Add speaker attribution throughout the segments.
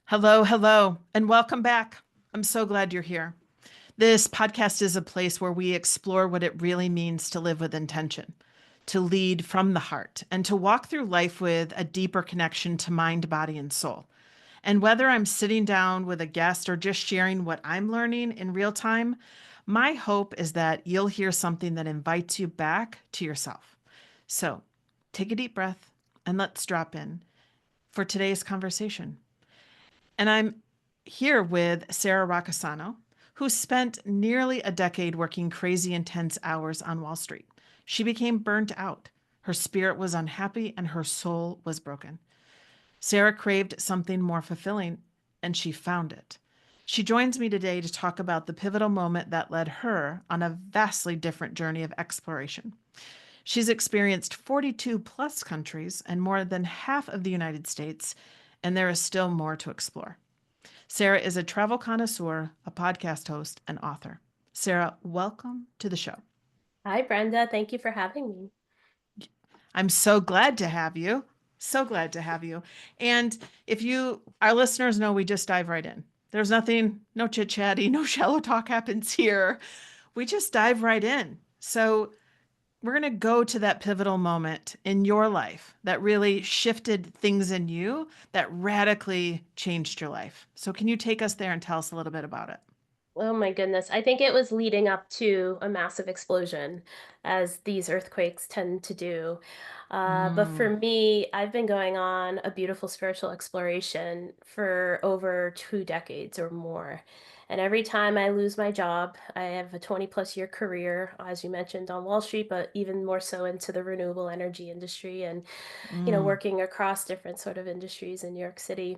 Speaker 1: Hello, hello, and welcome back. I'm so glad you're here. This podcast is a place where we explore what it really means to live with intention, to lead from the heart, and to walk through life with a deeper connection to mind, body, and soul. And whether I'm sitting down with a guest or just sharing what I'm learning in real time, my hope is that you'll hear something that invites you back to yourself. So take a deep breath and let's drop in for today's conversation. And I'm here with Sara Roccisano, who spent nearly a decade working crazy intense hours on Wall Street. She became burnt out. Her spirit was unhappy and her soul was broken. Sara craved something more fulfilling and she found it. She joins me today to talk about the pivotal moment that led her on a vastly different journey of exploration. She's experienced 42 plus countries and more than half of the United States, and there is still more to explore. Sara is a travel connoisseur, a podcast host, and author. Sara, welcome to the show.
Speaker 2: Hi, Brenda. Thank you for having me.
Speaker 1: I'm so glad to have you. So glad to have you. And if you, our listeners know, we just dive right in. There's nothing, no chit chatty, no shallow talk happens here. We just dive right in. So we're going to go to that pivotal moment in your life that really shifted things in you, that radically changed your life. So, can you take us there and tell us a little bit about it?
Speaker 2: Oh my goodness. I think it was leading up to a massive explosion, as these earthquakes tend to do. But for
Speaker 1: Mm,
Speaker 2: me, I've been going on a beautiful spiritual exploration for over 2 decades or more. And every time I lose my job, I have a 20 plus year career, as you mentioned, on Wall Street, but even more so into the renewable energy industry and,
Speaker 1: mm,
Speaker 2: working across different sort of industries in New York City.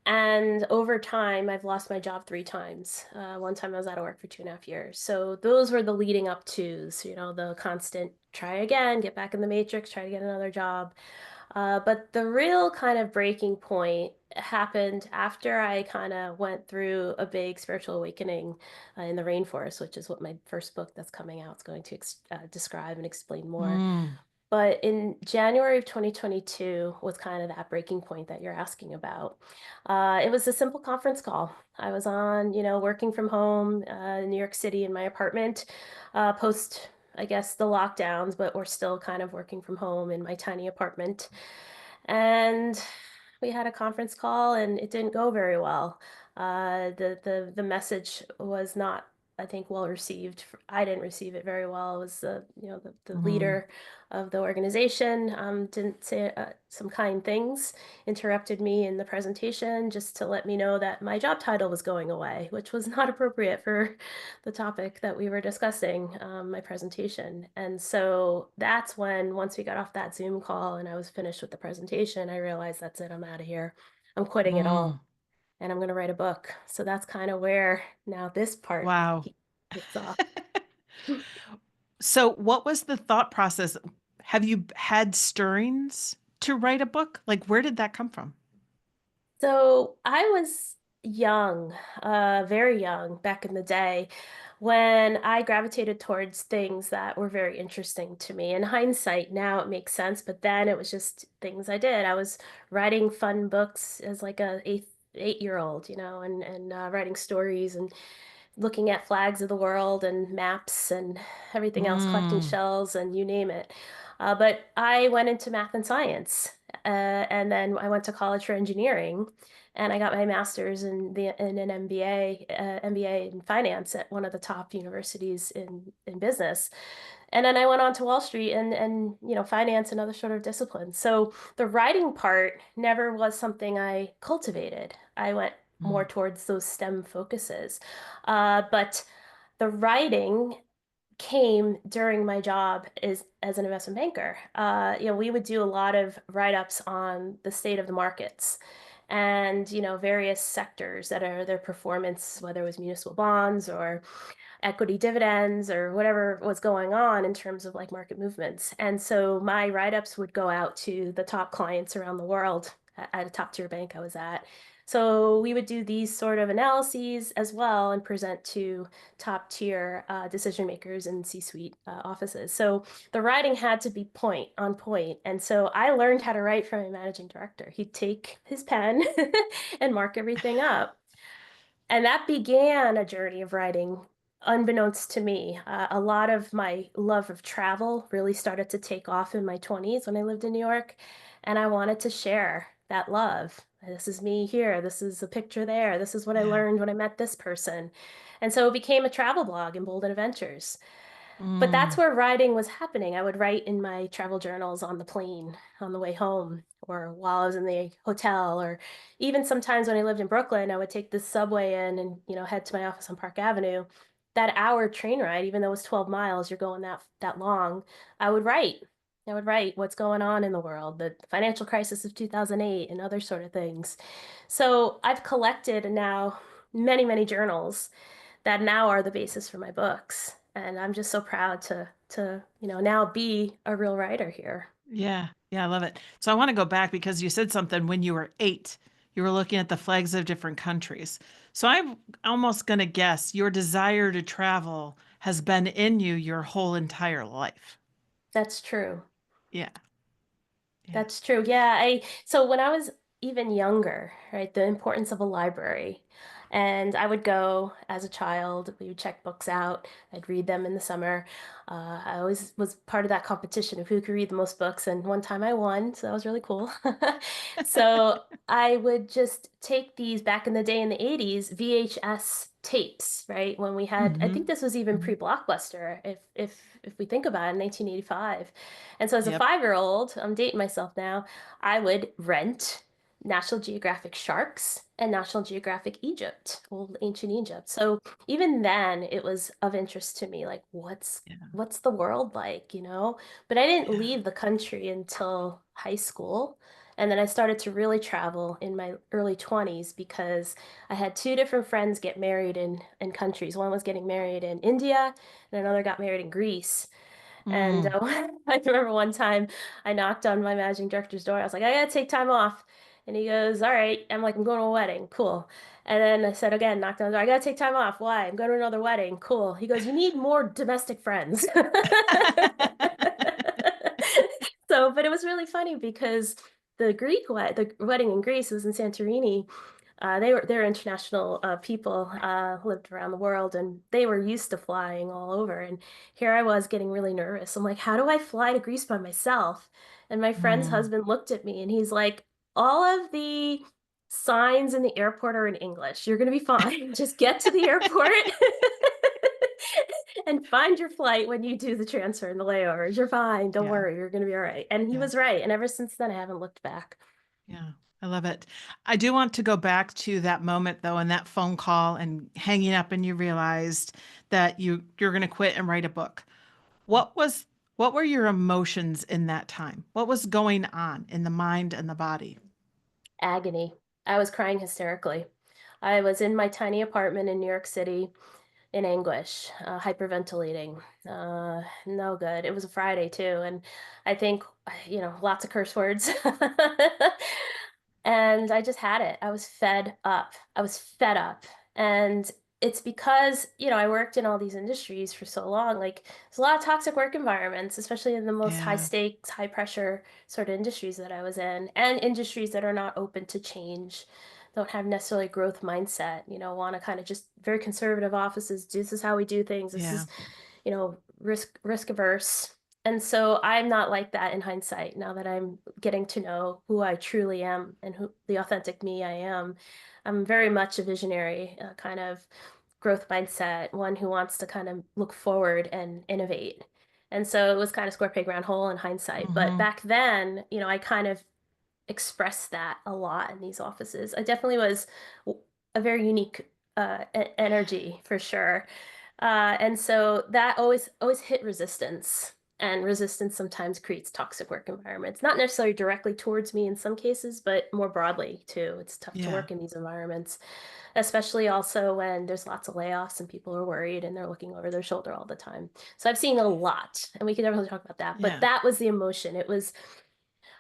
Speaker 2: And over time, I've lost my job 3 times. One time I was out of work for 2.5 years. So those were the leading up tos, the constant try again, get back in the matrix, try to get another job. But the real kind of breaking point happened after I kind of went through a big spiritual awakening in the rainforest, which is what my first book that's coming out is going to describe and explain more.
Speaker 1: mm.
Speaker 2: But in January of 2022 was kind of that breaking point that you're asking about. It was a simple conference call. I was on, working from home in New York City in my apartment, post, I guess, the lockdowns, but we're still kind of working from home in my tiny apartment. And we had a conference call and it didn't go very well. The message was not, I think, well received. I didn't receive it very well. It was the
Speaker 1: Mm,
Speaker 2: leader of the organization didn't say some kind things, interrupted me in the presentation just to let me know that my job title was going away, which was not appropriate for the topic that we were discussing, my presentation. And so that's when, once we got off that Zoom call and I was finished with the presentation, I realized that's it, I'm out of here. I'm quitting it
Speaker 1: mm.
Speaker 2: all and I'm going to write a book. So that's kind of where now this part
Speaker 1: Wow.
Speaker 2: kicks off.
Speaker 1: So, what was the thought process? Have you had stirrings to write a book? Like, where did that come from?
Speaker 2: So I was young, very young back in the day when I gravitated towards things that were very interesting to me. In hindsight, now it makes sense, but then it was just things I did. I was writing fun books as like a 8-year old, and writing stories and looking at flags of the world and maps and everything else, collecting
Speaker 1: Mm,
Speaker 2: shells and you name it. But I went into math and science, and then I went to college for engineering, and I got my master's in an MBA in finance at one of the top universities in business. And then I went on to Wall Street and finance and other sort of disciplines. So the writing part never was something I cultivated. I went more
Speaker 1: mm,
Speaker 2: towards those STEM focuses. But the writing came during my job as an investment banker. We would do a lot of write-ups on the state of the markets and, various sectors that are their performance, whether it was municipal bonds or equity dividends or whatever was going on in terms of like market movements. And so my write-ups would go out to the top clients around the world at a top tier bank I was at. So we would do these sort of analyses as well and present to top tier decision makers in C-suite offices. So the writing had to be point on point. And so I learned how to write from a managing director. He'd take his pen and mark everything up. And that began a journey of writing unbeknownst to me. A lot of my love of travel really started to take off in my 20s when I lived in New York. And I wanted to share that love. This is me here. This is a picture there. This is what I
Speaker 1: Yeah.
Speaker 2: learned when I met this person. And so it became a travel blog in Bold Adventures. But that's
Speaker 1: Mm,
Speaker 2: where writing was happening. I would write in my travel journals on the plane on the way home, or while I was in the hotel, or even sometimes when I lived in Brooklyn, I would take the subway in and, head to my office on Park Avenue. That hour train ride, even though it was 12 miles, you're going that long, I would write. I would write what's going on in the world, the financial crisis of 2008 and other sort of things. So I've collected now many, many journals that now are the basis for my books. And I'm just so proud to now be a real writer here.
Speaker 1: yeah. Yeah. I love it. So I want to go back because you said something when you were 8, you were looking at the flags of different countries. So I'm almost going to guess your desire to travel has been in you your whole entire life.
Speaker 2: That's true.
Speaker 1: Yeah. Yeah.
Speaker 2: That's true. Yeah, so when I was even younger, right, the importance of a library. And I would go as a child, we would check books out, I'd read them in the summer. I always was part of that competition of who could read the most books, and one time I won, so that was really cool. So I would just take these back in the day in the 80s, VHS tapes, right? When we had, I think
Speaker 1: Hmm.
Speaker 2: this was even
Speaker 1: Hmm.
Speaker 2: pre-Blockbuster, if we think about it, in 1985. And so as a
Speaker 1: Yep.
Speaker 2: 5-year-old, I'm dating myself now, I would rent National Geographic Sharks and National Geographic Egypt, old ancient Egypt. So even then it was of interest to me, like
Speaker 1: Yeah.
Speaker 2: what's the world like? But I didn't
Speaker 1: Yeah.
Speaker 2: leave the country until high school. And then I started to really travel in my early 20s because I had two different friends get married in countries. One was getting married in India and another got married in Greece. And
Speaker 1: Mm.
Speaker 2: I remember one time I knocked on my managing director's door. I was like, I gotta take time off. And he goes, all right. I'm like, I'm going to a wedding. Cool. And then I said again, knocked on the door. I gotta take time off. Why? I'm going to another wedding. Cool. He goes, you need more domestic friends. So, but it was really funny because the wedding in Greece was in Santorini. They're international people, lived around the world, and they were used to flying all over. And here I was getting really nervous. I'm like, how do I fly to Greece by myself? And my friend's
Speaker 1: Mm.
Speaker 2: husband looked at me and he's like, all of the signs in the airport are in English. You're gonna be fine. Just get to the airport and find your flight when you do the transfer and the layovers. You're fine. Don't
Speaker 1: Yeah.
Speaker 2: worry. You're gonna be all right. And he
Speaker 1: Yeah.
Speaker 2: was right. And ever since then, I haven't looked back.
Speaker 1: Yeah. I love it. I do want to go back to that moment though, and that phone call and hanging up and you realized that you're going to quit and write a book. What was what were your emotions in that time? What was going on in the mind and the body?
Speaker 2: Agony. I was crying hysterically. I was in my tiny apartment in New York City in anguish, hyperventilating. No good. It was a Friday too, and I think, lots of curse words. And I just had it. I was fed up. I was fed up. And it's because, I worked in all these industries for so long. Like, there's a lot of toxic work environments, especially in the most high
Speaker 1: Yeah.
Speaker 2: stakes, high pressure sort of industries that I was in, and industries that are not open to change, don't have necessarily growth mindset, want to kind of just very conservative offices. This is how we do things. This
Speaker 1: Yeah.
Speaker 2: is, risk averse. And so I'm not like that in hindsight now that I'm getting to know who I truly am and who the authentic me I am. I'm very much a visionary, kind of growth mindset, one who wants to kind of look forward and innovate. And so it was kind of square peg round hole in hindsight. But
Speaker 1: Hmm.
Speaker 2: back then, I kind of expressed that a lot in these offices. I definitely was a very unique energy for sure. And so that always hit resistance. And resistance sometimes creates toxic work environments, not necessarily directly towards me in some cases, but more broadly too. It's tough to
Speaker 1: Yeah.
Speaker 2: work in these environments, especially also when there's lots of layoffs and people are worried and they're looking over their shoulder all the time. So I've seen a lot, and we can definitely talk about that. But
Speaker 1: Yeah.
Speaker 2: that was the emotion. It was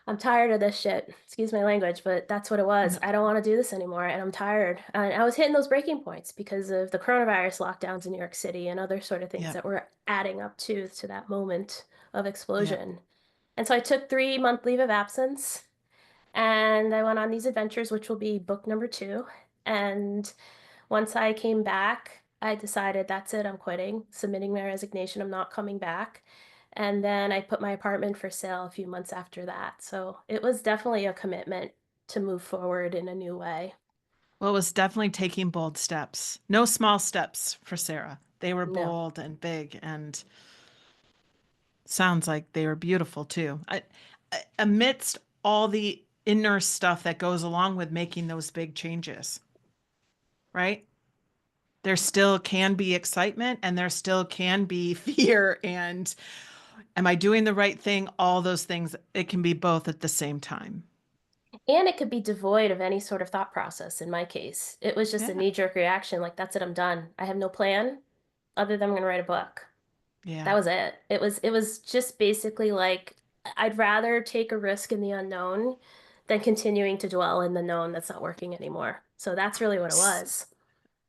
Speaker 2: I'm tired of this shit. Excuse my language, but that's what it was.
Speaker 1: No.
Speaker 2: I don't want to do this anymore, and I'm tired. And I was hitting those breaking points because of the coronavirus lockdowns in New York City and other sort of things
Speaker 1: Yep.
Speaker 2: that were adding up to that moment of
Speaker 1: Yep.
Speaker 2: explosion. And so I took 3 month leave of absence and I went on these adventures, which will be book number two. And once I came back, I decided that's it, I'm quitting, submitting my resignation, I'm not coming back. And then I put my apartment for sale a few months after that. So it was definitely a commitment to move forward in a new way.
Speaker 1: Well, it was definitely taking bold steps. No small steps for Sarah. They were
Speaker 2: No.
Speaker 1: bold and big, and sounds like they were beautiful too. Amidst all the inner stuff that goes along with making those big changes, right? There still can be excitement and there still can be fear and am I doing the right thing? All those things. It can be both at the same time.
Speaker 2: And it could be devoid of any sort of thought process in my case. It was just a
Speaker 1: Yeah.
Speaker 2: knee-jerk reaction, like, that's it, I'm done. I have no plan other than I'm gonna write a book. That
Speaker 1: Yeah.
Speaker 2: was it. It was just basically like I'd rather take a risk in the unknown than continuing to dwell in the known that's not working anymore. So that's really what it
Speaker 1: S-
Speaker 2: was.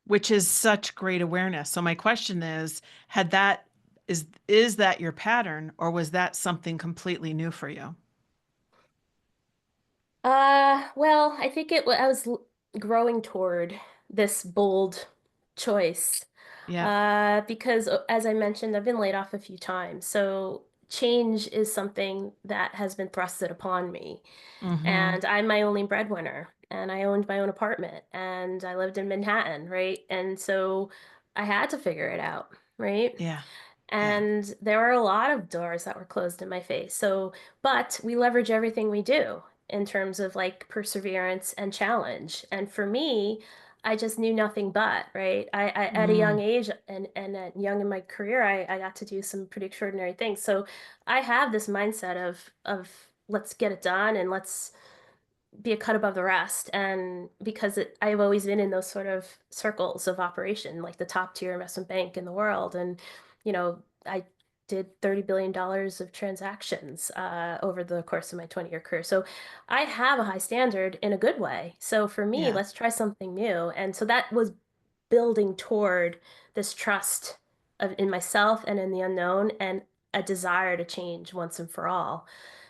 Speaker 1: Which is such great awareness. So my question is, had that is that your pattern or was that something completely new for you?
Speaker 2: Well, I think I was growing toward this bold choice.
Speaker 1: Yeah.
Speaker 2: Because as I mentioned, I've been laid off a few times. So change is something that has been thrusted upon me.
Speaker 1: Mm-hmm.
Speaker 2: And I'm my only breadwinner, and I owned my own apartment, and I lived in Manhattan, right? And so I had to figure it out, right?
Speaker 1: Yeah. Yeah.
Speaker 2: And there were a lot of doors that were closed in my face. So, but we leverage everything we do in terms of like perseverance and challenge. And for me, I just knew nothing but, right? I at a young
Speaker 1: Mm.
Speaker 2: age and at young in my career, I got to do some pretty extraordinary things. So I have this mindset of let's get it done and let's be a cut above the rest. And because I've always been in those sort of circles of operation, like the top tier investment bank in the world. And, I did $30 billion of transactions over the course of my 20-year career. So I have a high standard in a good way. So for me,
Speaker 1: Yeah.
Speaker 2: let's try something new. And so that was building toward this trust in myself and in the unknown and a desire to change once and for all.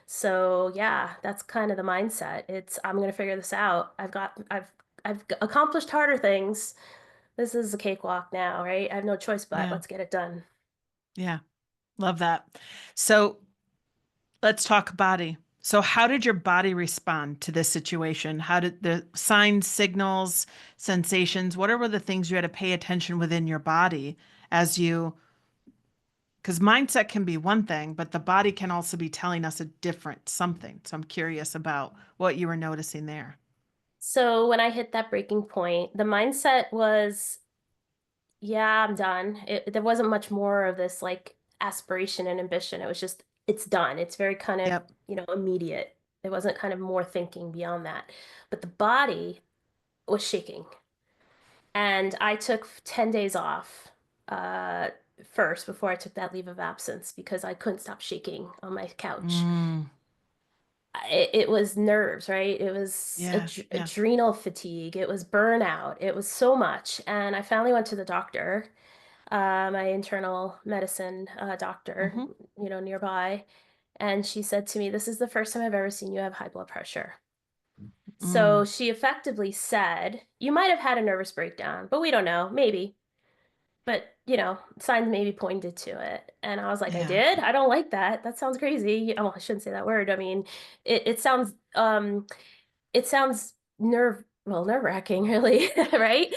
Speaker 2: So yeah, that's kind of the mindset. It's I'm gonna figure this out. I've accomplished harder things. This is a cakewalk now, right? I have no choice but
Speaker 1: Yeah.
Speaker 2: let's get it done.
Speaker 1: Yeah. Love that. So let's talk body. So, how did your body respond to this situation? How did the signs, signals, sensations, what were the things you had to pay attention within your body as you, because mindset can be one thing, but the body can also be telling us a different something. So, I'm curious about what you were noticing there.
Speaker 2: So when I hit that breaking point, the mindset was, yeah, I'm done. There wasn't much more of this like aspiration and ambition. It was just, it's done. It's very kind of,
Speaker 1: Yep.
Speaker 2: immediate. There wasn't kind of more thinking beyond that. But the body was shaking. And I took 10 days off uh, first before I took that leave of absence because I couldn't stop shaking on my couch.
Speaker 1: Mm,
Speaker 2: It was nerves, right? It was
Speaker 1: yeah. Yeah.
Speaker 2: adrenal fatigue. It was burnout. It was so much. And I finally went to the doctor, my internal medicine doctor,
Speaker 1: Mm-hmm.
Speaker 2: nearby. And she said to me, "This is the first time I've ever seen you have high blood pressure." So
Speaker 1: Mm,
Speaker 2: she effectively said, "You might have had a nervous breakdown, but we don't know. Maybe." But, signs maybe pointed to it. And I was like, I
Speaker 1: yeah.
Speaker 2: did? I don't like that. That sounds crazy. Oh, I shouldn't say that word. I mean, it sounds nerve-wracking, really, right?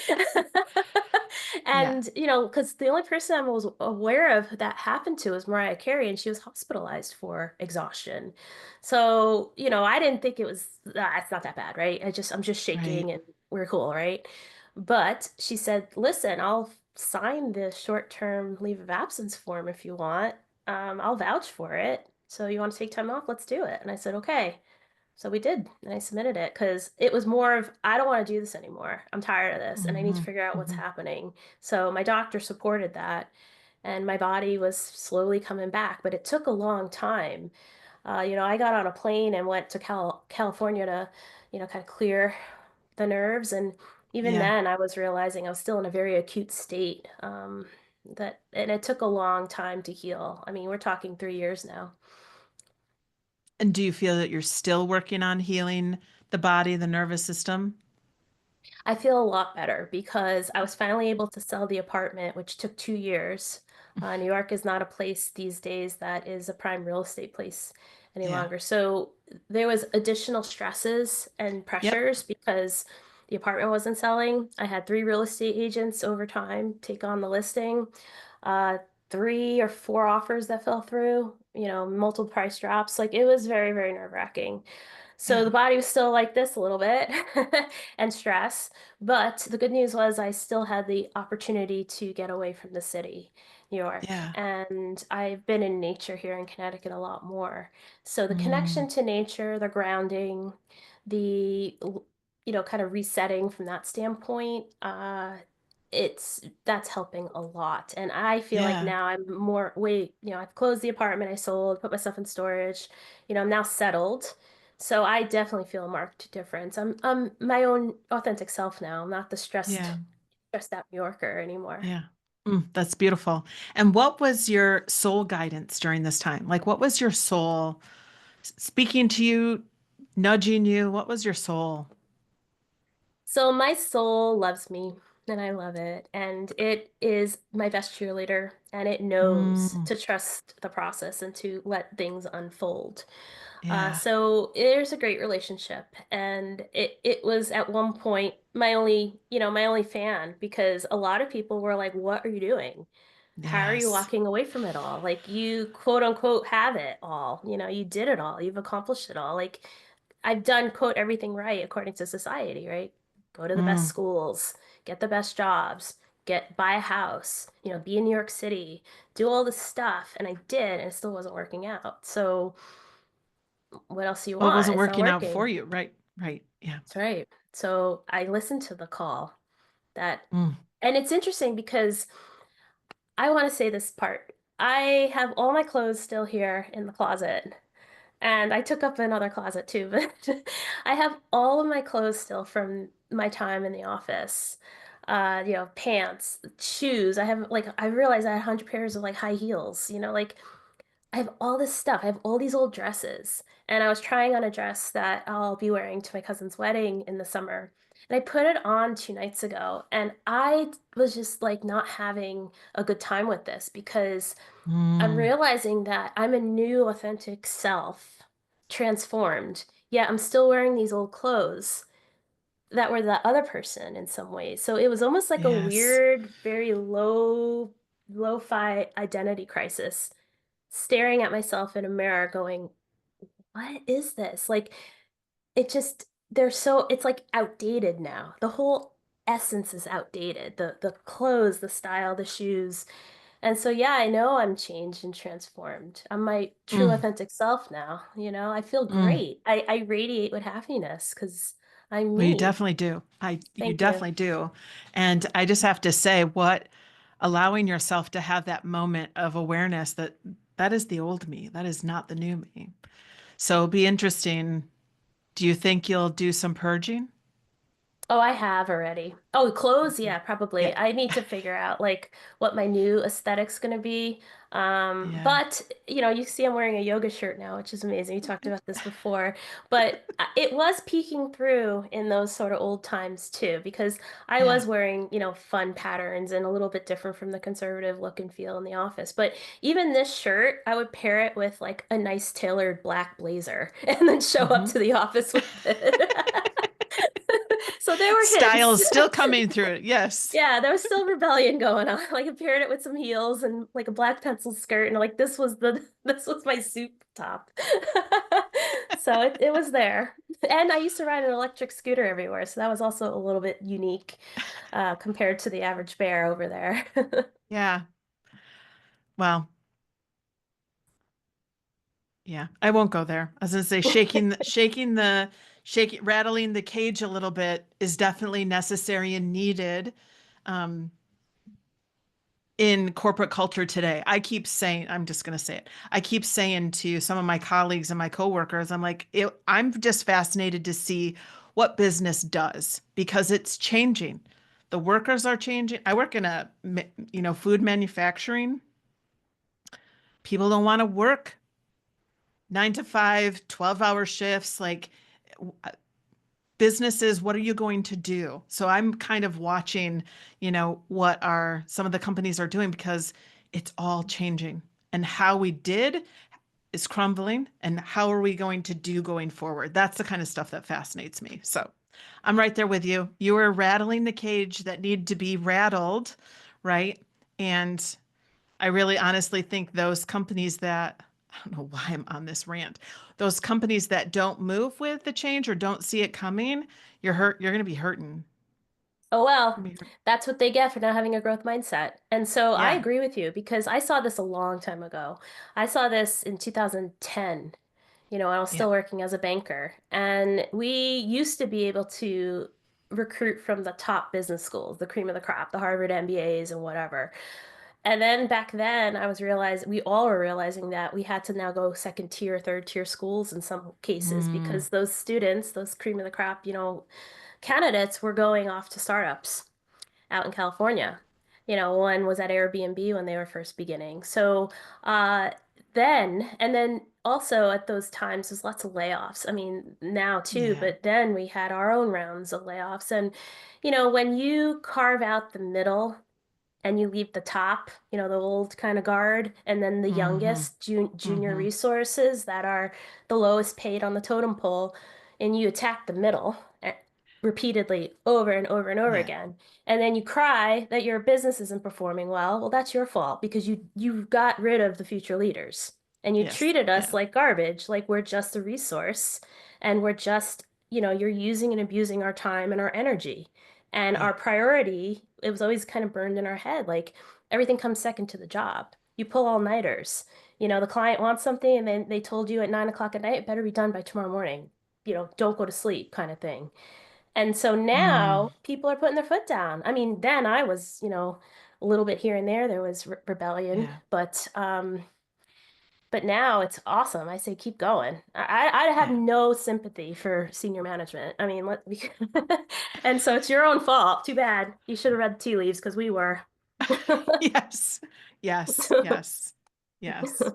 Speaker 1: Yeah.
Speaker 2: And, because the only person I was aware of that happened to was Mariah Carey, and she was hospitalized for exhaustion. So, I didn't think it's not that bad, right? I'm just
Speaker 1: Right.
Speaker 2: shaking and we're cool, right? But she said, listen, I'll sign the short-term leave of absence form if you want. I'll vouch for it. So you want to take time off? Let's do it. And I said, okay. So we did, and I submitted it because it was more of, I don't want to do this anymore. I'm tired of this, and I need to
Speaker 1: Mm-hmm.
Speaker 2: figure out what's
Speaker 1: Mm-hmm.
Speaker 2: happening. So my doctor supported that, and my body was slowly coming back, but it took a long time. I got on a plane and went to California to, kind of clear the nerves. And even
Speaker 1: Yeah.
Speaker 2: then, I was realizing I was still in a very acute state. And it took a long time to heal. I mean, we're talking 3 years now.
Speaker 1: And do you feel that you're still working on healing the body, the nervous system?
Speaker 2: I feel a lot better because I was finally able to sell the apartment, which took 2 years. New York is not a place these days that is a prime real estate place any
Speaker 1: Yeah.
Speaker 2: longer. So there was additional stresses and
Speaker 1: Yep.
Speaker 2: pressures because the apartment wasn't selling. I had 3 real estate agents over time take on the listing, uh, 3 or 4 offers that fell through, multiple price drops. Like it was very, very nerve-wracking. So
Speaker 1: Yeah.
Speaker 2: the body was still like this a little bit and stress. But the good news was I still had the opportunity to get away from the city, New York.
Speaker 1: Yeah.
Speaker 2: And I've been in nature here in Connecticut a lot more. So the
Speaker 1: Mm.
Speaker 2: connection to nature, the grounding, the, kind of resetting from that standpoint, that's helping a lot. And I feel like
Speaker 1: Yeah.
Speaker 2: now I'm more, wait, I've closed the apartment I sold, put myself in storage, I'm now settled. So I definitely feel a marked difference. I'm my own authentic self now. I'm not the
Speaker 1: Yeah.
Speaker 2: stressed out New Yorker anymore.
Speaker 1: Yeah. That's beautiful. And what was your soul guidance during this time? Like, what was your soul speaking to you, nudging you? What was your soul?
Speaker 2: So my soul loves me and I love it. And it is my best cheerleader and it knows
Speaker 1: Mm.
Speaker 2: to trust the process and to let things unfold.
Speaker 1: Yeah.
Speaker 2: So there's a great relationship. And it was at one point my only fan because a lot of people were like, what are you doing? How are you
Speaker 1: Yes.
Speaker 2: walking away from it all? Like you quote unquote have it all. You did it all. You've accomplished it all. Like I've done quote everything right according to society, right? Go to the best
Speaker 1: Mm.
Speaker 2: schools, get the best jobs, buy a house, be in New York City, do all this stuff. And I did, and it still wasn't working out. So what else do you
Speaker 1: Well, it
Speaker 2: want?
Speaker 1: wasn't
Speaker 2: It's not
Speaker 1: working out
Speaker 2: working.
Speaker 1: for you. Right. Right. Yeah.
Speaker 2: That's right. So I listened to the call that,
Speaker 1: Mm.
Speaker 2: and it's interesting because I want to say this part. I have all my clothes still here in the closet. And I took up another closet too, but I have all of my clothes still from my time in the office. Pants, shoes. I realized I had 100 pairs of like high heels, like I have all this stuff. I have all these old dresses. And I was trying on a dress that I'll be wearing to my cousin's wedding in the summer. And I put it on 2 nights ago. And I was just like not having a good time with this because I'm
Speaker 1: Mm.
Speaker 2: realizing that I'm a new, authentic self, transformed. Yet I'm still wearing these old clothes that were the other person in some ways. So it was almost like a
Speaker 1: Yes.
Speaker 2: weird, very lo-fi identity crisis, staring at myself in a mirror, going, what is this? Like, it's like outdated now. The whole essence is outdated. The clothes, the style, the shoes. And so, yeah, I know I'm changed and transformed. I'm my true
Speaker 1: Mm.
Speaker 2: authentic self now. I feel
Speaker 1: Mm.
Speaker 2: great. I radiate with happiness because I'm
Speaker 1: Well, you
Speaker 2: me.
Speaker 1: definitely do. You
Speaker 2: Thank you.
Speaker 1: definitely do. And I just have to say, allowing yourself to have that moment of awareness that that is the old me, that is not the new me. So it'll be interesting. Do you think you'll do some purging?
Speaker 2: Oh, I have already. Oh, clothes,
Speaker 1: Okay.
Speaker 2: yeah, probably.
Speaker 1: Yeah.
Speaker 2: I need to figure out like what my new aesthetic's gonna be.
Speaker 1: Yeah.
Speaker 2: But you see I'm wearing a yoga shirt now, which is amazing. We talked about this before, but it was peeking through in those sort of old times too, because I
Speaker 1: Yeah.
Speaker 2: was wearing, fun patterns and a little bit different from the conservative look and feel in the office. But even this shirt, I would pair it with like a nice tailored black blazer and then show up
Speaker 1: Hmm.
Speaker 2: to the office with it. So there were
Speaker 1: Style
Speaker 2: hints.
Speaker 1: is still coming through it. Yes.
Speaker 2: Yeah, there was still rebellion going on. Like I paired it with some heels and like a black pencil skirt, and like this was my suit top. So it was there. And I used to ride an electric scooter everywhere, so that was also a little bit unique compared to the average bear over there.
Speaker 1: Yeah. Well, yeah. I won't go there. I was gonna say rattling the cage a little bit is definitely necessary and needed. Um, in corporate culture today. I keep saying, I'm just going to say it. I keep saying to some of my colleagues and my coworkers, I'm like, I'm just fascinated to see what business does because it's changing. The workers are changing. I work in food manufacturing. People don't want to work 9 to 5, 12-hour shifts. Like businesses, what are you going to do? So I'm kind of watching, what are some of the companies are doing because it's all changing. And how we did is crumbling, and how are we going to do going forward? That's the kind of stuff that fascinates me. So I'm right there with you. You are rattling the cage that need to be rattled, right? And I really honestly think those companies that, I don't know why I'm on this rant, those companies that don't move with the change or don't see it coming, you're going to be hurting.
Speaker 2: Oh,
Speaker 1: You're
Speaker 2: well,
Speaker 1: gonna be hurt-
Speaker 2: that's what they get for not having a growth mindset. And so I
Speaker 1: Yeah,
Speaker 2: agree with you because I saw this a long time ago. I saw this in 2010. I was
Speaker 1: yeah.
Speaker 2: still working as a banker. And we used to be able to recruit from the top business schools, the cream of the crop, the Harvard MBAs and whatever. And then back then, we all were realizing that we had to now go second tier, third tier schools in some cases
Speaker 1: Mm,
Speaker 2: because those students, those cream of the crop, candidates were going off to startups out in California. One was at Airbnb when they were first beginning. So uh, and then also at those times, there's lots of layoffs. I mean, now too,
Speaker 1: yeah,
Speaker 2: but then we had our own rounds of layoffs. And, when you carve out the middle, and you leave the top, the old kind of guard, and then the
Speaker 1: mm-hmm,
Speaker 2: youngest junior
Speaker 1: mm-hmm,
Speaker 2: resources that are the lowest paid on the totem pole, and you attack the middle repeatedly over and over and over
Speaker 1: yeah,
Speaker 2: again. And then you cry that your business isn't performing well. Well, that's your fault because you got rid of the future leaders and you
Speaker 1: yes,
Speaker 2: treated us
Speaker 1: yeah,
Speaker 2: like garbage, like we're just a resource and we're just, you're using and abusing our time and our energy. And
Speaker 1: yeah,
Speaker 2: our priority, it was always kind of burned in our head. Like everything comes second to the job. You pull all-nighters. The client wants something and then they told you at 9 o'clock at night, it better be done by tomorrow morning. Don't go to sleep kind of thing. And so
Speaker 1: mm,
Speaker 2: now people are putting their foot down. I mean, then I was, a little bit here and there. There was rebellion,
Speaker 1: yeah,
Speaker 2: but now it's awesome. I say keep going. I have
Speaker 1: yeah.
Speaker 2: no sympathy for senior management. I mean, and so it's your own fault. Too bad. You should have read the tea leaves because we were.
Speaker 1: Yes, yes, yes, yes.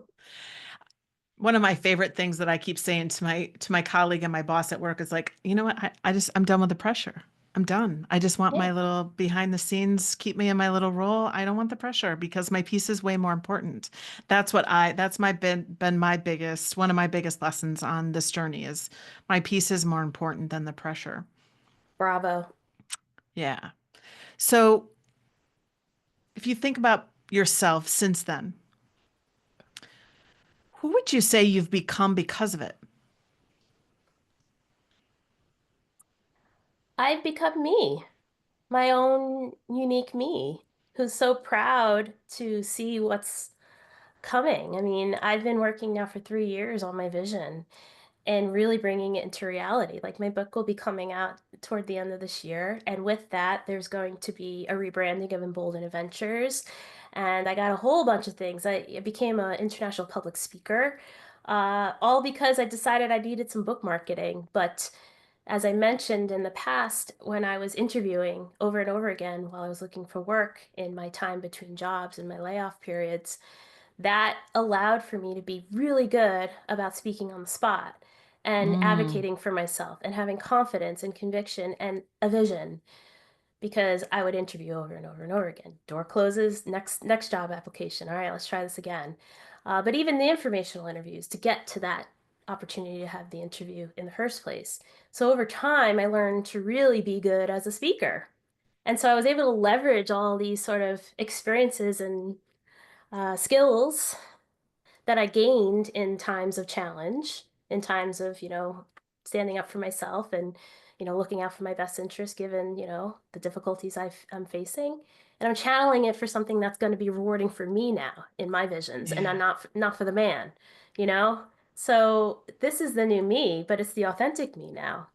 Speaker 1: One of my favorite things that I keep saying to my colleague and my boss at work is like, you know what? I'm done with the pressure. I'm done. I just want
Speaker 2: Yeah,
Speaker 1: my little behind the scenes, keep me in my little role. I don't want the pressure because my piece is way more important. That's been my biggest, one of my biggest lessons on this journey is my piece is more important than the pressure.
Speaker 2: bravo.
Speaker 1: Yeah. So if you think about yourself since then, who would you say you've become because of it?
Speaker 2: I've become me, my own unique me, who's so proud to see what's coming. I mean, I've been working now for 3 years on my vision and really bringing it into reality. Like my book will be coming out toward the end of this year. And with that, there's going to be a rebranding of Emboldened Adventures. And I got a whole bunch of things. I became an international public speaker, all because I decided I needed some book marketing. But as I mentioned in the past, when I was interviewing over and over again while I was looking for work in my time between jobs and my layoff periods, that allowed for me to be really good about speaking on the spot and
Speaker 1: Mm,
Speaker 2: advocating for myself and having confidence and conviction and a vision because I would interview over and over and over again. Door closes, next job application. All right, let's try this again. But even the informational interviews to get to that opportunity to have the interview in the first place. So over time, I learned to really be good as a speaker. And so I was able to leverage all these sort of experiences and skills that I gained in times of challenge, in times of, standing up for myself and, looking out for my best interest given, the difficulties I'm facing. And I'm channeling it for something that's going to be rewarding for me now in my visions, and I'm
Speaker 1: yeah.
Speaker 2: not for the man, you know? So this is the new me, but it's the authentic me now.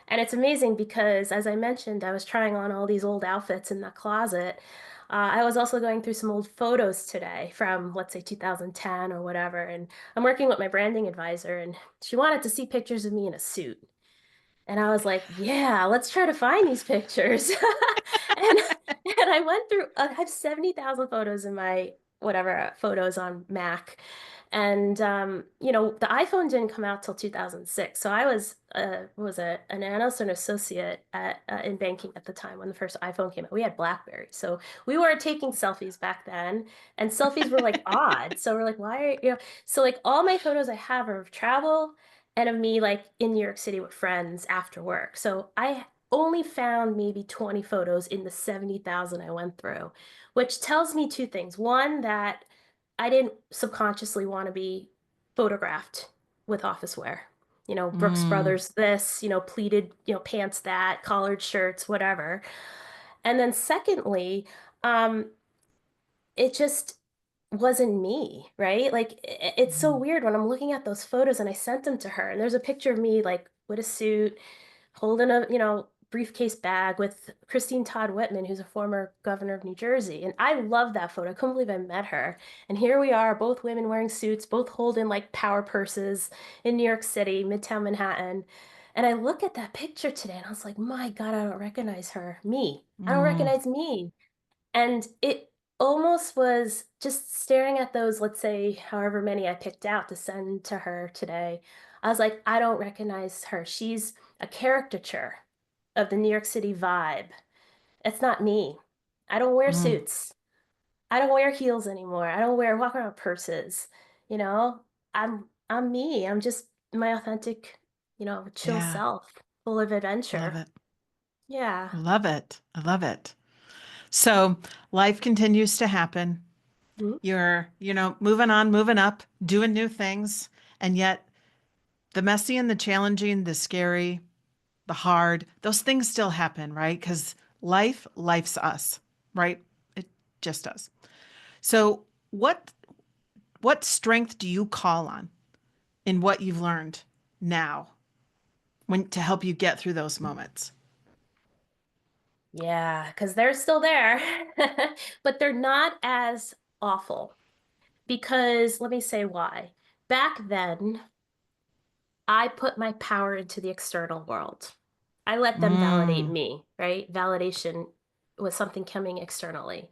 Speaker 2: And it's amazing because, as I mentioned, I was trying on all these old outfits in the closet. I was also going through some old photos today from, let's say, 2010 or whatever. And I'm working with my branding advisor, and she wanted to see pictures of me in a suit. And I was like, yeah, let's try to find these pictures. And and I went through, I have 70,000 photos in my whatever photos on Mac. And the iPhone didn't come out till 2006. So I an analyst and associate in banking at the time when the first iPhone came out. We had BlackBerry. So we were taking selfies back then, and selfies were like odd. So we're like, why are so like all my photos I have are of travel and of me like in New York City with friends after work. So I only found maybe 20 photos in the 70,000 I went through, which tells me two things. One, that I didn't subconsciously want to be photographed with office wear. Brooks
Speaker 1: Mm,
Speaker 2: Brothers this, pleated, pants that, collared shirts, whatever. And then secondly, um, it just wasn't me, right? Like it's so
Speaker 1: mm,
Speaker 2: weird when I'm looking at those photos and I sent them to her and there's a picture of me like with a suit, holding a, briefcase bag with Christine Todd Whitman, who's a former governor of New Jersey. And I love that photo. I couldn't believe I met her. And here we are, both women wearing suits, both holding like power purses in New York City, Midtown Manhattan. And I look at that picture today and I was like, my God, I don't recognize her. Me. I don't
Speaker 1: mm,
Speaker 2: recognize me. And it almost was just staring at those, let's say, however many I picked out to send to her today. I was like, I don't recognize her. She's a caricature of the New York City vibe. It's not me. I don't wear
Speaker 1: mm.
Speaker 2: suits. I don't wear heels anymore. I don't walk around with purses. You know, I'm me. I'm just my authentic, chill
Speaker 1: Yeah,
Speaker 2: self, full of
Speaker 1: love
Speaker 2: adventure.
Speaker 1: it.
Speaker 2: Yeah.
Speaker 1: I love it. I love it. So life continues to happen.
Speaker 2: Mhm.
Speaker 1: You're, moving on, moving up, doing new things. And yet the messy and the challenging, the scary, the hard, those things still happen, right? Because life's us, right? It just does. So what strength do you call on in what you've learned now when to help you get through those moments?
Speaker 2: Yeah, because they're still there, but they're not as awful. Because let me say why. Back then, I put my power into the external world. I let them validate
Speaker 1: Mm,
Speaker 2: me, right? Validation was something coming externally.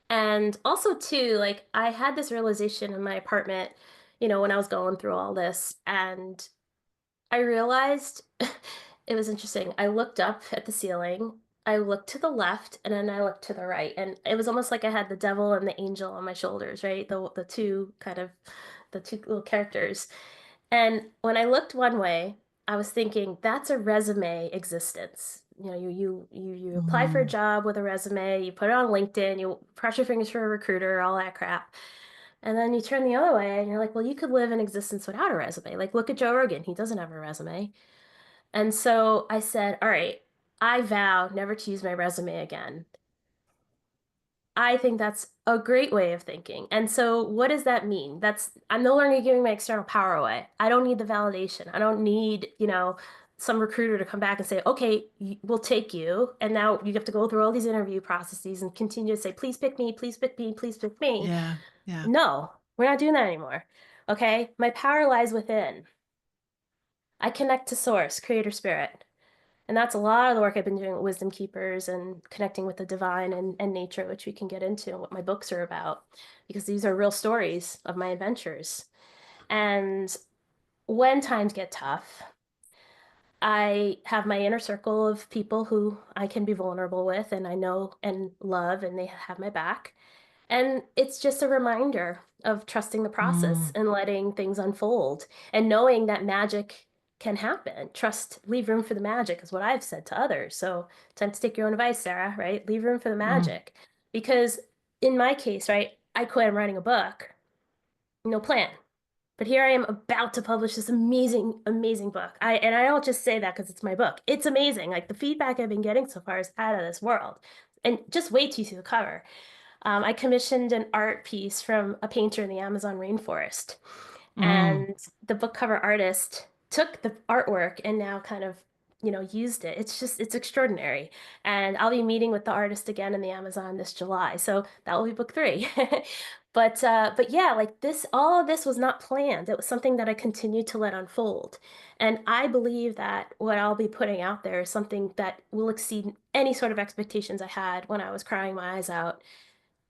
Speaker 2: And also, too, like I had this realization in my apartment, when I was going through all this, and I realized it was interesting. I looked up at the ceiling, I looked to the left, and then I looked to the right. And it was almost like I had the devil and the angel on my shoulders, right? The two little characters. And when I looked one way, I was thinking that's a resume existence. You apply for a
Speaker 1: mm,
Speaker 2: job with a resume, you put it on LinkedIn, you press your fingers for a recruiter, all that crap. And then you turn the other way and you're like, well, you could live in existence without a resume. Like, look at Joe Rogan. He doesn't have a resume. And so I said, all right, I vow never to use my resume again. I think that's a great way of thinking. And so what does that mean? I'm no longer giving my external power away. I don't need the validation. I don't need, some recruiter to come back and say, okay, we'll take you. And now you have to go through all these interview processes and continue to say, please pick me, please pick me, please pick me.
Speaker 1: yeah, yeah.
Speaker 2: No, we're not doing that anymore. Okay. My power lies within. I connect to source, creator spirit. And that's a lot of the work I've been doing with Wisdom Keepers and connecting with the divine and nature, which we can get into and what my books are about, because these are real stories of my adventures. And when times get tough, I have my inner circle of people who I can be vulnerable with and I know and love, and they have my back. And it's just a reminder of trusting the process
Speaker 1: Mm,
Speaker 2: and letting things unfold and knowing that magic can happen. Leave room for the magic is what I've said to others. So, time to take your own advice, Sarah, right? Leave room for the
Speaker 1: mm,
Speaker 2: magic. Because in my case, right, I quit, I'm writing a book, no plan. But here I am about to publish this amazing, amazing book. I don't just say that because it's my book. It's amazing. Like the feedback I've been getting so far is out of this world. And just wait till you see the cover. I commissioned an art piece from a painter in the Amazon rainforest.
Speaker 1: mm,
Speaker 2: And the book cover artist took the artwork and now kind of used it. It's extraordinary. And I'll be meeting with the artist again in the Amazon this July. So that will be book three. But yeah, like this, all of this was not planned. It was something that I continued to let unfold. And I believe that what I'll be putting out there is something that will exceed any sort of expectations I had when I was crying my eyes out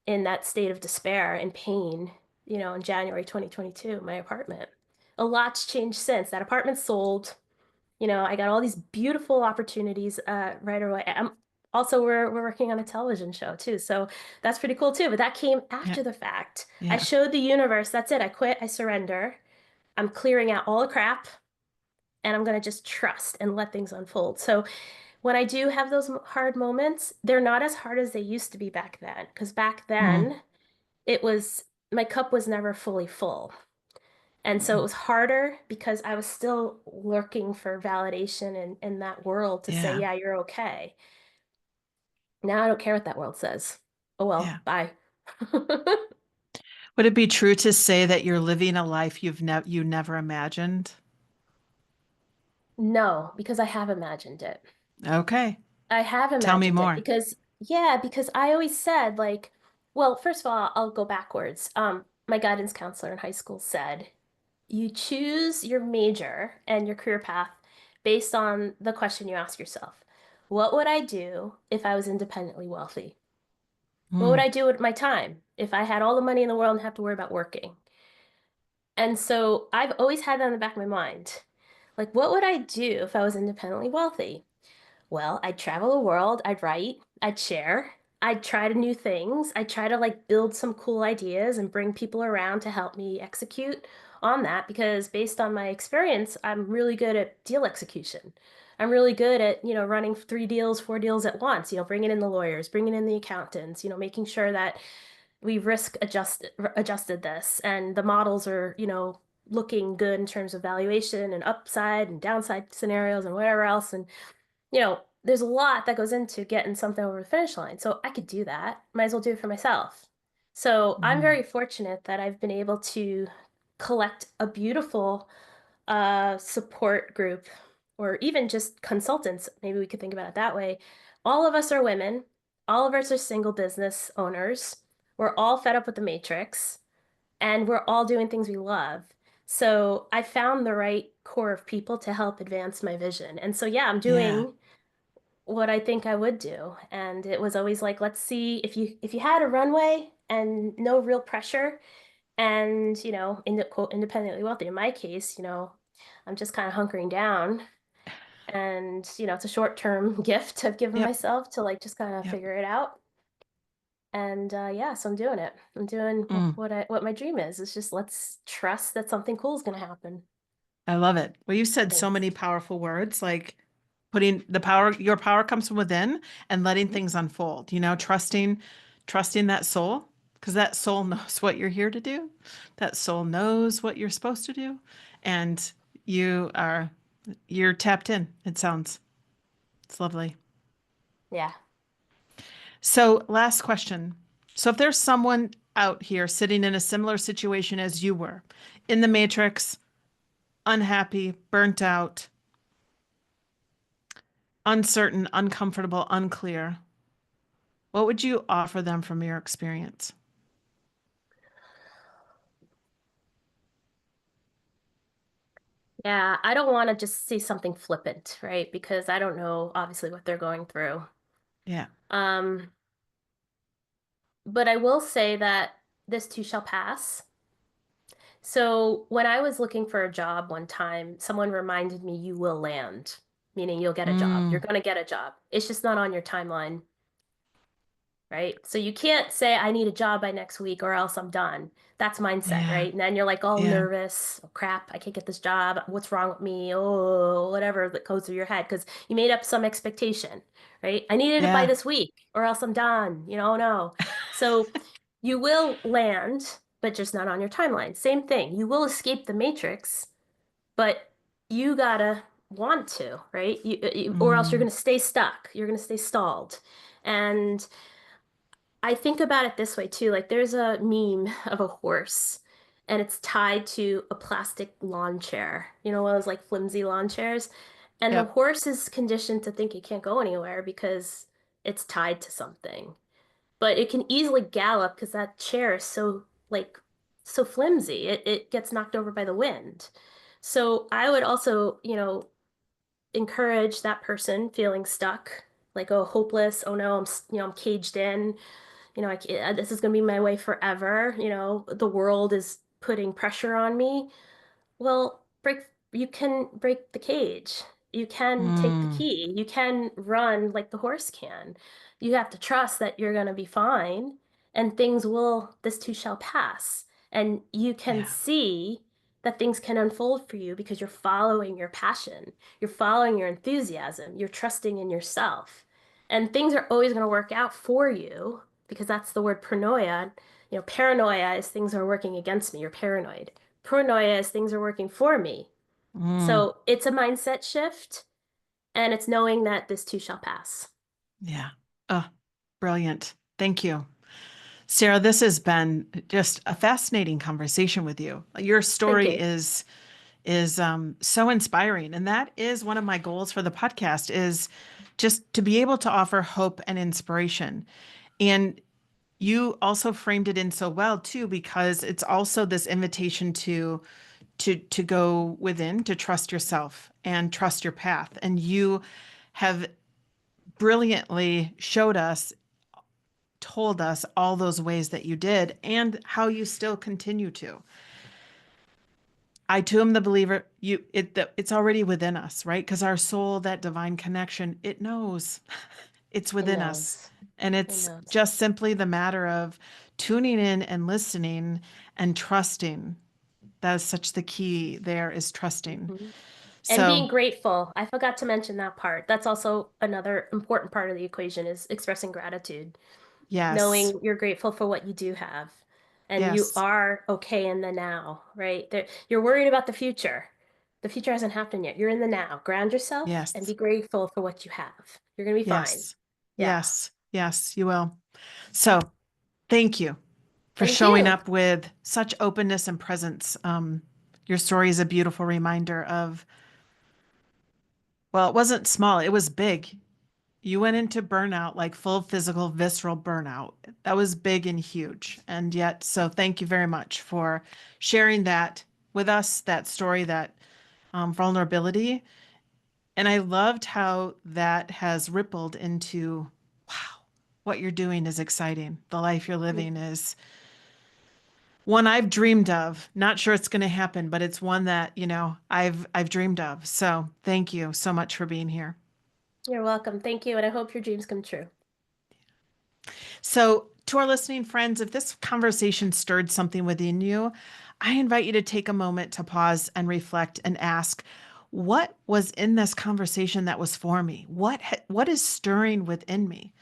Speaker 2: in that state of despair and pain, in January 2022, in my apartment. A lot's changed since. That apartment sold. I got all these beautiful opportunities right away. Also, we're working on a television show too, so that's pretty cool too. But that came
Speaker 1: Yeah.
Speaker 2: after the fact. I
Speaker 1: Yeah.
Speaker 2: showed the universe, that's it. I quit. I surrender. I'm clearing out all the crap, and I'm gonna just trust and let things unfold. So when I do have those hard moments, they're not as hard as they used to be back then. Because back
Speaker 1: Mm.
Speaker 2: then, it was my cup was never fully full. And so it
Speaker 1: Mm.
Speaker 2: was harder because I was still looking for validation in that world to say,
Speaker 1: Yeah.
Speaker 2: yeah, you're okay. Now I don't care what that world says. Oh well,
Speaker 1: Yeah.
Speaker 2: bye.
Speaker 1: Would it be true to say that you're living a life you never imagined?
Speaker 2: No, because I have imagined it.
Speaker 1: Okay.
Speaker 2: I have
Speaker 1: Tell me
Speaker 2: imagined it
Speaker 1: more.
Speaker 2: because, yeah, because I always said, like, well, first of all, I'll go backwards. My guidance counselor in high school said, you choose your major and your career path based on the question you ask yourself. What would I do if I was independently wealthy? What would
Speaker 1: Mm.
Speaker 2: I do with my time if I had all the money in the world and have to worry about working? And so I've always had that in the back of my mind. Like, what would I do if I was independently wealthy? Well, I'd travel the world, I'd write, I'd share, I'd try to new things, I'd try to like build some cool ideas and bring people around to help me execute on that because based on my experience, I'm really good at deal execution. I'm really good at, running 3 deals, 4 deals at once, bringing in the lawyers, bringing in the accountants, making sure that we risk adjusted this and the models are, looking good in terms of valuation and upside and downside scenarios and whatever else. And there's a lot that goes into getting something over the finish line. So I could do that. Might as well do it for myself. So I'm
Speaker 1: Mm.
Speaker 2: very fortunate that I've been able to collect a beautiful support group or even just consultants. Maybe we could think about it that way. All of us are women. All of us are single business owners. We're all fed up with the matrix and we're all doing things we love. So I found the right core of people to help advance my vision. And so, yeah, I'm
Speaker 1: Yeah.
Speaker 2: doing what I think I would do. And it was always like, let's see if you had a runway and no real pressure and, quote, independently wealthy. In my case, I'm just kind of hunkering down. And, it's a short-term gift I've given
Speaker 1: Yep.
Speaker 2: myself to like just kind of
Speaker 1: Yep.
Speaker 2: figure it out. And yeah, so I'm doing it. I'm doing
Speaker 1: Mm.
Speaker 2: what my dream is. It's just let's trust that something cool is going to happen.
Speaker 1: I love it. Well, you said so
Speaker 2: Thanks.
Speaker 1: many powerful words, like putting the power, your power comes from within and letting
Speaker 2: Mhm.
Speaker 1: things unfold, trusting that soul, because that soul knows what you're here to do. That soul knows what you're supposed to do. And you are, you're tapped in, it sounds. It's lovely.
Speaker 2: Yeah.
Speaker 1: So, last question. So, if there's someone out here sitting in a similar situation as you were, in the matrix, unhappy, burnt out, uncertain, uncomfortable, unclear, what would you offer them from your experience?
Speaker 2: Yeah, I don't want to just say something flippant, right? Because I don't know obviously what they're going through.
Speaker 1: Yeah.
Speaker 2: Um, but I will say that this too shall pass. So when I was looking for a job one time, someone reminded me you will land, meaning you'll get a job. You're
Speaker 1: Mm,
Speaker 2: going to get a job. It's just not on your timeline. Right? So you can't say, I need a job by next week or else I'm done. That's mindset,
Speaker 1: yeah.
Speaker 2: right? And then you're like all
Speaker 1: Yeah.
Speaker 2: nervous. Oh, crap, I can't get this job. What's wrong with me? Oh, whatever that goes through your head because you made up some expectation, right? I needed it by
Speaker 1: Yeah.
Speaker 2: this week or else I'm done. Oh no. So you will land, but just not on your timeline. Same thing. You will escape the matrix, but you gotta want to, right? Or else you're
Speaker 1: Mm,
Speaker 2: gonna stay stuck. You're gonna stay stalled. And I think about it this way too. Like there's a meme of a horse and it's tied to a plastic lawn chair. One of those like flimsy lawn chairs. And the
Speaker 1: Yep.
Speaker 2: horse is conditioned to think it can't go anywhere because it's tied to something. But it can easily gallop because that chair is so like so flimsy. It gets knocked over by the wind. So I would also, encourage that person feeling stuck, like, oh, hopeless. Oh no, I'm caged in. This is going to be my way forever. The world is putting pressure on me. Well, you can break the cage. You can take the
Speaker 1: Mm,
Speaker 2: key. You can run like the horse can. You have to trust that you're going to be fine and this too shall pass. And you can
Speaker 1: yeah.
Speaker 2: see that things can unfold for you because you're following your passion. You're following your enthusiasm. You're trusting in yourself. And things are always going to work out for you because that's the word paranoia. Paranoia is things are working against me. You're paranoid. Pronoia is things are working for me.
Speaker 1: Mm,
Speaker 2: So it's a mindset shift and it's knowing that this too shall pass.
Speaker 1: yeah. Oh, brilliant. Thank you. Sarah, this has been just a fascinating conversation with you. Your
Speaker 2: Thank
Speaker 1: story
Speaker 2: you.
Speaker 1: is so inspiring, and that is one of my goals for the podcast is just to be able to offer hope and inspiration. And you also framed it in so well too, because it's also this invitation to go within, to trust yourself and trust your path. And you have brilliantly showed us, told us all those ways that you did and how you still continue to. I too am the believer it's already within us, right? Because our soul, that divine connection, it knows it's
Speaker 2: It
Speaker 1: within us.
Speaker 2: knows.
Speaker 1: And
Speaker 2: It
Speaker 1: it's
Speaker 2: knows.
Speaker 1: just simply the matter of tuning in and listening and trusting. That is such the key there is trusting.
Speaker 2: Mhm. And
Speaker 1: So,
Speaker 2: being grateful. I forgot to mention that part. That's also another important part of the equation is expressing gratitude,
Speaker 1: yes,
Speaker 2: knowing you're grateful for what you do have. And you
Speaker 1: yes,
Speaker 2: are okay in the now, right? You're worried about the future. The future hasn't happened yet. You're in the now. Ground yourself and be
Speaker 1: yes,
Speaker 2: grateful for what you have. You're going to be fine.
Speaker 1: yes,
Speaker 2: Yeah.
Speaker 1: yes, yes, you will. So, thank you for
Speaker 2: Thank
Speaker 1: showing
Speaker 2: you.
Speaker 1: up with such openness and presence. Your story is a beautiful reminder of, well, it wasn't small, it was big. You went into burnout, like full physical, visceral burnout. That was big and huge. And yet, so thank you very much for sharing that with us, that story, that vulnerability. And I loved how that has rippled into, wow, what you're doing is exciting. The life you're living is one I've dreamed of. Not sure it's going to happen, but it's one that, I've dreamed of. So thank you so much for being here.
Speaker 2: You're welcome. Thank you. And I hope your dreams come true.
Speaker 1: So, to our listening friends, if this conversation stirred something within you, I invite you to take a moment to pause and reflect and ask, what was in this conversation that was for me? What is stirring within me?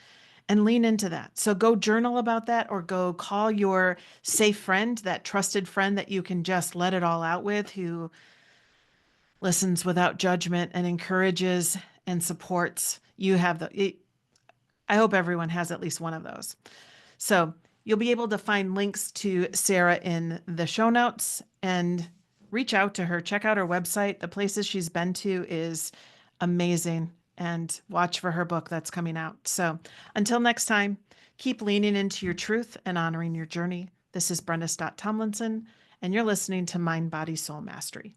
Speaker 1: And lean into that. So go journal about that or go call your safe friend, that trusted friend that you can just let it all out with, who listens without judgment and encourages and supports. I hope everyone has at least one of those. So you'll be able to find links to Sara in the show notes and reach out to her. Check out her website. The places she's been to is amazing, and watch for her book that's coming out. So until next time, keep leaning into your truth and honoring your journey. This is Brenda Stott Tomlinson, and you're listening to Mind, Body, Soul Mastery.